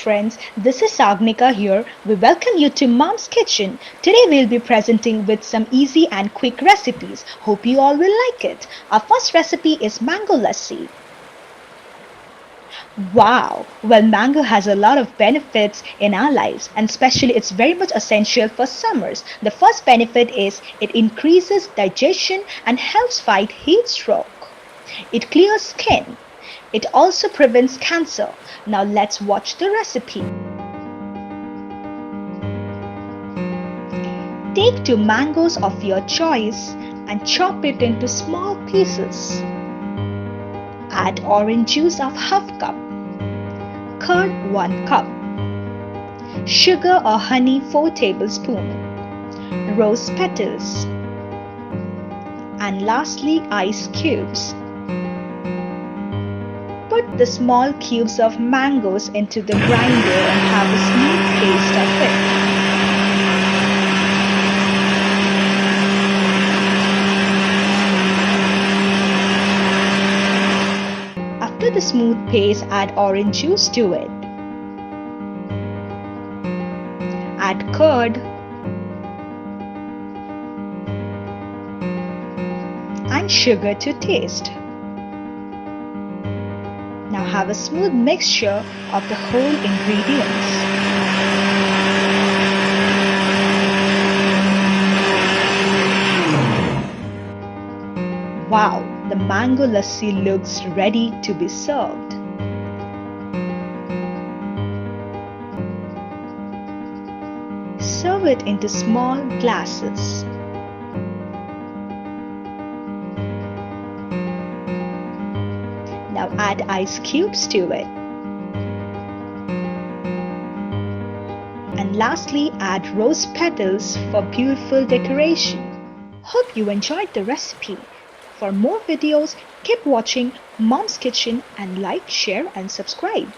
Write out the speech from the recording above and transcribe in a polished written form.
friends, this is Sagnika here. We welcome you to Mom's Kitchen. Today we'll be presenting with some easy and quick recipes. Hope you all will like it. Our first recipe is mango lassi. Wow! Well, mango has a lot of benefits in our lives, and especially it's very much essential for summers. The first benefit is it increases digestion and helps fight heat stroke. It clears skin. It also prevents cancer. Now let's watch the recipe. Take 2 mangoes of your choice and chop it into small pieces. Add orange juice of half cup. Curd 1 cup. Sugar or honey 4 tablespoons. Rose petals. And lastly ice cubes. Put the small cubes of mangoes into the grinder and have a smooth paste of it. After the smooth paste, add orange juice to it. Add curd and sugar to taste. Now have a smooth mixture of the whole ingredients. Wow, the mango lassi looks ready to be served. Serve it into small glasses. Now add ice cubes to it. And lastly, add rose petals for beautiful decoration. Hope you enjoyed the recipe. For more videos, keep watching Mom's Kitchen and like, share and subscribe.